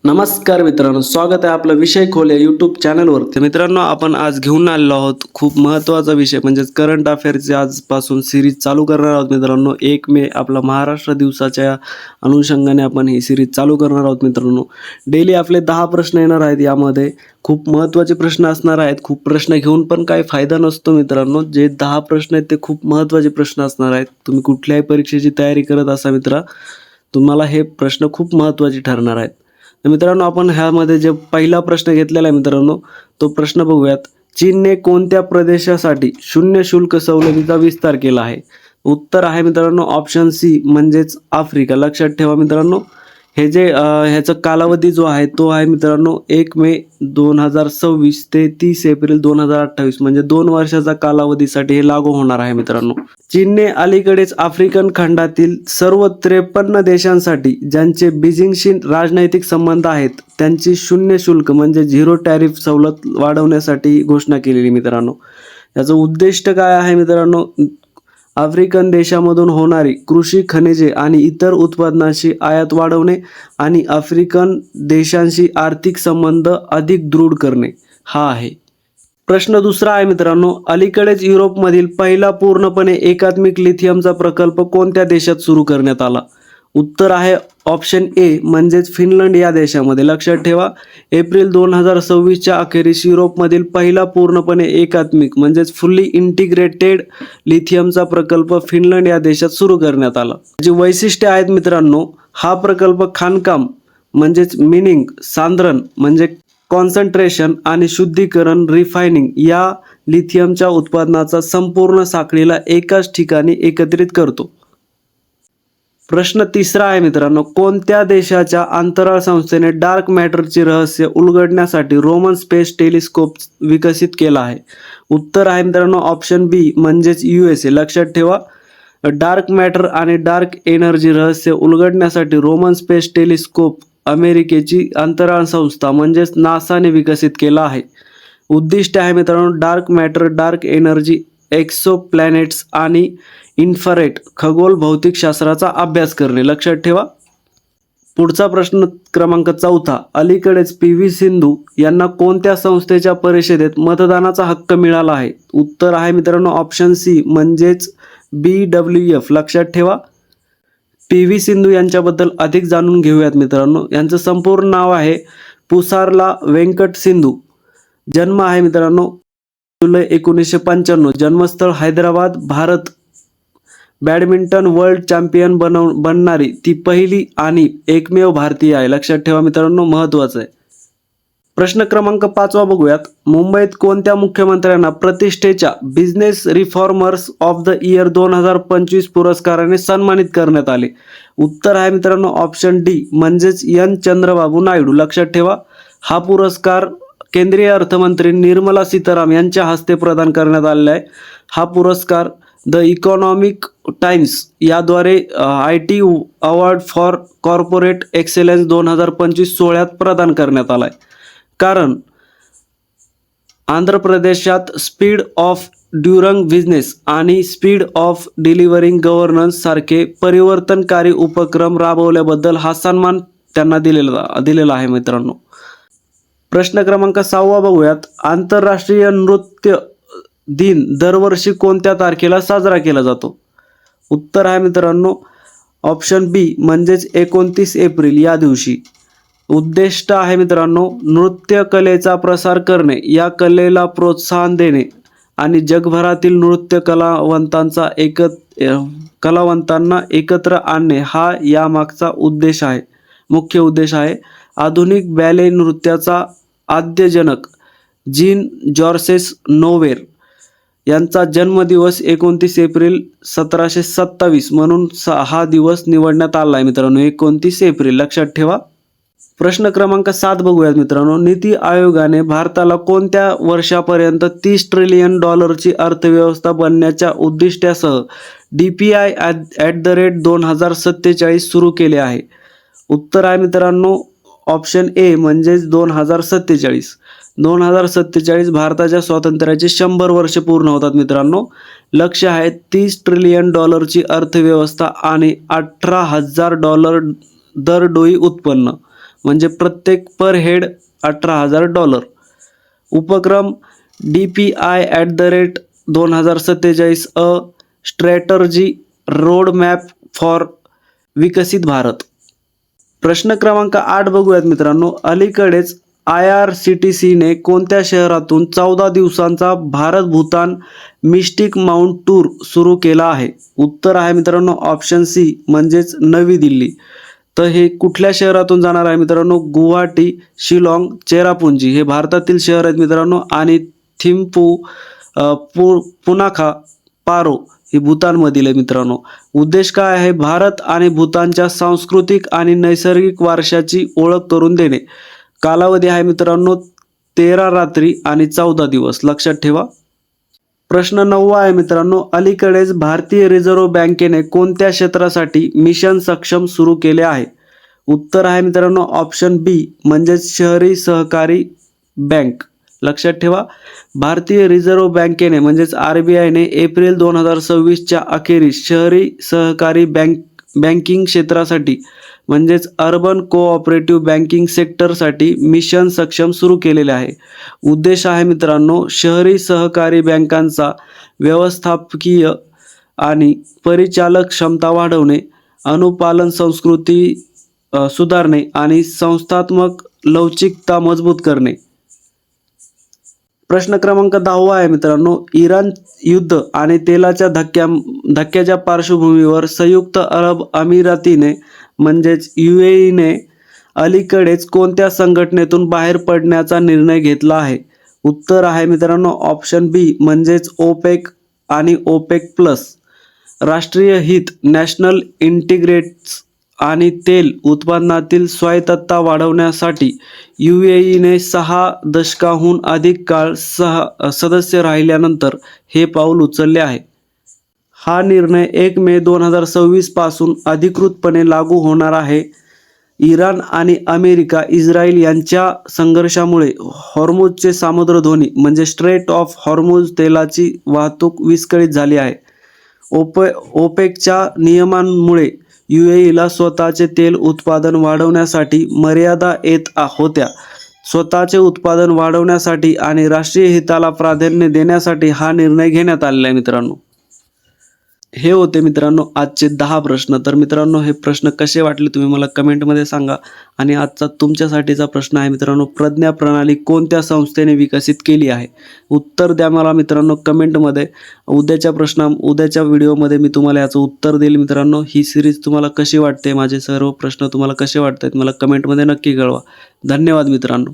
नमस्कार मित्रांनो, स्वागत आहे आपलं विषय खोल या यूट्यूब चॅनलवर. तर मित्रांनो, आपण आज घेऊन आलेलो आहोत खूप महत्त्वाचा विषय म्हणजेच करंट अफेअर्सची आजपासून सिरीज चालू करणार आहोत मित्रांनो. 1 मे आपला महाराष्ट्र दिवसाच्या अनुषंगाने आपण ही सिरीज चालू करणार आहोत मित्रांनो. डेली आपले 10 प्रश्न येणार आहेत. यामध्ये खूप महत्त्वाचे प्रश्न असणार आहेत. खूप प्रश्न घेऊन पण काही फायदा नसतो मित्रांनो. जे 10 प्रश्न आहेत ते खूप महत्त्वाचे प्रश्न असणार आहेत. तुम्ही कुठल्याही परीक्षेची तयारी करत असा मित्रा, तुम्हाला हे प्रश्न खूप महत्त्वाचे ठरणार आहेत. तर मित्रांनो, आपण ह्यामध्ये जे पहिला प्रश्न घेतलेला आहे मित्रांनो, तो प्रश्न बघूयात. चीनने कोणत्या प्रदेशासाठी शून्य शुल्क सवलतीचा विस्तार केला आहे? उत्तर आहे मित्रांनो ऑप्शन सी म्हणजेच आफ्रिका. लक्षात ठेवा मित्रांनो, हे जे ह्याचा कालावधी जो आहे तो आहे मित्रांनो 1 मे 2026 ते 30 एप्रिल 2028 म्हणजे 2 वर्षाचा कालावधीसाठी हे लागू होणार आहे मित्रांनो. चीनने अलीकडेच आफ्रिकन खंडातील सर्व 53 देशांसाठी ज्यांचे बीजिंगशी राजनैतिक संबंध आहेत त्यांची शून्य शुल्क म्हणजे झिरो टॅरिफ सवलत वाढवण्यासाठी घोषणा केलेली मित्रांनो. याचं उद्दिष्ट काय आहे मित्रांनो? आफ्रिकन देशामधून होणारी कृषी, खनिजे आणि इतर उत्पादनांची आयात वाढवणे आणि आफ्रिकन देशांशी आर्थिक संबंध अधिक दृढ करणे हा आहे. प्रश्न दुसरा आहे मित्रांनो, अलीकडेच युरोपमधील पहिला पूर्णपणे एकात्मिक लिथियमचा प्रकल्प कोणत्या देशात सुरू करण्यात आला? उत्तर आहे ऑप्शन ए म्हणजेच फिनलंड या देशामध्ये. लक्षात ठेवा, एप्रिल 2026च्या अखेरीस युरोपमधील पहिला पूर्णपणे एकात्मिक म्हणजेच फुल्ली इंटिग्रेटेड लिथियमचा प्रकल्प फिनलंड या देशात सुरू करण्यात आला. जी वैशिष्ट्ये आहेत मित्रांनो, हा प्रकल्प खाणकाम म्हणजेच मिनिंग, सांद्रण म्हणजे कॉन्सन्ट्रेशन आणि शुद्धीकरण रिफायनिंग या लिथियमच्या उत्पादनाचा संपूर्ण साखळीला एकाच ठिकाणी एकत्रित करतो. प्रश्न तिसरा आहे मित्रांनो, कोणत्या देशाच्या अंतराळ संस्थेने डार्क मॅटरचे रहस्य उलगडण्यासाठी रोमन स्पेस टेलिस्कोप विकसित केला आहे? उत्तर आहे मित्रांनो ऑप्शन बी म्हणजेच USA. लक्षात ठेवा, डार्क मॅटर आणि डार्क एनर्जी रहस्य उलगडण्यासाठी रोमन स्पेस टेलिस्कोप अमेरिकेची अंतराळ संस्था म्हणजेच नासाने विकसित केला आहे. उद्दिष्ट आहे मित्रांनो डार्क मॅटर, डार्क एनर्जी, एक्सो प्लॅनेट्स आणि इन्फ्रारेड खगोल भौतिकशास्त्राचा अभ्यास करणे. लक्षात ठेवा. पुढचा प्रश्न क्रमांक 4, अलीकडेच PV सिंधू यांना कोणत्या संस्थेच्या परिषदेत मतदानाचा हक्क मिळाला आहे? उत्तर आहे मित्रांनो ऑप्शन सी म्हणजेच BWF. लक्षात ठेवा, PV सिंधू यांच्याबद्दल अधिक जाणून घेऊयात मित्रांनो. यांचं संपूर्ण नाव आहे पुसारला वेंकट सिंधू. जन्म आहे मित्रांनो जुलै 1995. जन्मस्थळ Hyderabad. Bharat badminton world champion बनणारी ती पहिली आणि एकमेव भारतीय आहे. लक्षात ठेवा मित्रांनो, महत्त्वाचं आहे. प्रश्न क्रमांक 5 बघूयात. मुंबईत कोणत्या मुख्यमंत्र्यांना प्रतिष्ठेच्या business reformers of the year 2025 पुरस्काराने सन्मानित करण्यात आले? उत्तर आहे मित्रांनो ऑप्शन डी म्हणजेच N. चंद्रबाबू नायडू. लक्षात ठेवा, हा पुरस्कार केंद्रीय अर्थमंत्री निर्मला सीताराम यांच्या हस्ते प्रदान करण्यात आलेला आहे. हा पुरस्कार द इकॉनॉमिक टाइम्स याद्वारे IT award for corporate excellence 2025 सोहळ्यात प्रदान करण्यात आला आहे. कारण आंध्र प्रदेशात स्पीड ऑफ ड्युरिंग बिझनेस आणि स्पीड ऑफ डिलिव्हरिंग गव्हर्नन्स सारखे परिवर्तनकारी उपक्रम राबवल्याबद्दल हा सन्मान त्यांना दिलेला आहे मित्रांनो. प्रश्न क्रमांक 6 बघूयात. आंतरराष्ट्रीय नृत्य दिन दरवर्षी कोणत्या तारखेला साजरा केला जातो? उत्तर आहे मित्रांनो ऑप्शन बी म्हणजेच 29 एप्रिल या दिवशी. उद्दिष्ट आहे मित्रांनो नृत्य कलेचा प्रसार करणे, या कलेला प्रोत्साहन देणे आणि जगभरातील नृत्य कलावंतांना एकत्र आणणे हा यामागचा उद्देश आहे, मुख्य उद्देश आहे. आधुनिक बॅले नृत्याचा आद्यजनक जीन जॉर्जेस नोवेर यांचा जन्मदिवस 29 एप्रिल 1727 म्हणून हा दिवस निवडण्यात आला आहे मित्रांनो, 29 एप्रिल. लक्षात ठेवा. प्रश्न क्रमांक 7 बघूयात मित्रांनो. नीती आयोगाने भारताला कोणत्या वर्षापर्यंत $30 ट्रिलियन अर्थव्यवस्था बनण्याच्या उद्दिष्टासह DPI @ 2047 सुरू केले आहे? उत्तर आहे मित्रांनो ऑप्शन ए म्हणजेच 2047. 2047 भारताच्या स्वातंत्र्याचे 100 वर्ष पूर्ण होतात मित्रांनो. लक्ष्य आहे $30 ट्रिलियन अर्थव्यवस्था आणि $18,000 दरडोई उत्पन्न म्हणजे प्रत्येक पर हेड $18,000. उपक्रम DPI@2047 a strategy road map for विकसित भारत. प्रश्न क्रमांक 8 बघूयात मित्रांनो. अलीकडेच IRCTCने कोणत्या शहरातून 14 दिवसांचा Bharat Bhutan mistake mount tour सुरू केला आहे? उत्तर आहे मित्रांनो ऑप्शन सी म्हणजेच नवी दिल्ली. तर हे कुठल्या शहरातून जाणार आहे मित्रांनो? गुवाहाटी, शिलाँग, चेरापुंजी हे भारतातील शहर आहेत मित्रांनो आणि थिम्पू, पुनाखा, पारो हे भूतानमधील आहे मित्रांनो. उद्देश काय आहे? भारत आणि भूतानच्या सांस्कृतिक आणि नैसर्गिक वारशाची ओळख करून देणे. कालावधी आहे मित्रांनो 13 रात्री आणि 14 दिवस. लक्षात ठेवा. प्रश्न 9 आहे मित्रांनो. अलीकडेच भारतीय रिझर्व्ह बँकेने कोणत्या क्षेत्रासाठी मिशन सक्षम सुरू केले आहे? उत्तर आहे मित्रांनो ऑप्शन बी म्हणजेच शहरी सहकारी बँक. लक्षात ठेवा. भारतीय रिझर्व्ह बँकेने म्हणजेच RBIने एप्रिल 2026च्या अखेरीस शहरी सहकारी बँकिंग क्षेत्रासाठी म्हणजेच अर्बन कोऑपरेटिव्ह बँकिंग सेक्टरसाठी मिशन सक्षम सुरू केलेले आहे. उद्देश आहे मित्रांनो शहरी सहकारी बँकांचा व्यवस्थापकीय आणि परिचालक क्षमता वाढवणे, अनुपालन संस्कृती सुधारणे आणि संस्थात्मक लवचिकता मजबूत करणे. प्रश्न क्रमांक 10 आहे मित्रांनो. इराण युद्ध आणि तेलाच्या धक्क्याच्या पार्श्वभूमीवर संयुक्त अरब अमिरातीने म्हणजेच UAEने अलीकडेच कोणत्या संघटनेतून बाहेर पडण्याचा निर्णय घेतला आहे? उत्तर आहे मित्रांनो ऑप्शन बी म्हणजेच OPEC आणि OPEC प्लस. राष्ट्रीय हित, नॅशनल इंटिग्रेट्स आणि तेल उत्पादनातील स्वायत्तता वाढवण्यासाठी UAEने 6 दशकाहून अधिक काळ सदस्य राहिल्यानंतर हे पाऊल उचलले आहे. हा निर्णय 1 मे 2026 पासून अधिकृतपणे लागू होणार आहे. इराण आणि अमेरिका इस्रायल यांच्या संघर्षामुळे हॉर्मुझचे सामुद्रधुनी म्हणजे स्ट्रेट ऑफ हॉर्मुझ तेलाची वाहतूक विस्कळीत झाली आहे. OPECच्या नियमांमुळे UAEला स्वतःचे तेल उत्पादन वाढवण्यासाठी मर्यादा येत होत्या. स्वतःचे उत्पादन वाढवण्यासाठी आणि राष्ट्रीय हिताला प्राधान्य देण्यासाठी हा निर्णय घेण्यात आलेला आहे मित्रांनो. हे होते मित्रांनो आजचे 10 प्रश्न. तर मित्रांनो हे प्रश्न कसे वाटले तुम्ही मला कमेंटमध्ये सांगा. आणि आजचा तुमच्यासाठीचा प्रश्न आहे मित्रांनो, प्रज्ञा प्रणाली कोणत्या संस्थेने विकसित केली आहे? उत्तर द्या मला मित्रांनो कमेंटमध्ये. उद्याच्या व्हिडिओमध्ये मी तुम्हाला याचं उत्तर देईल मित्रांनो. ही सिरीज तुम्हाला कशी वाटते, माझे सर्व प्रश्न तुम्हाला कसे वाटतात मला कमेंटमध्ये नक्की कळवा. धन्यवाद मित्रांनो.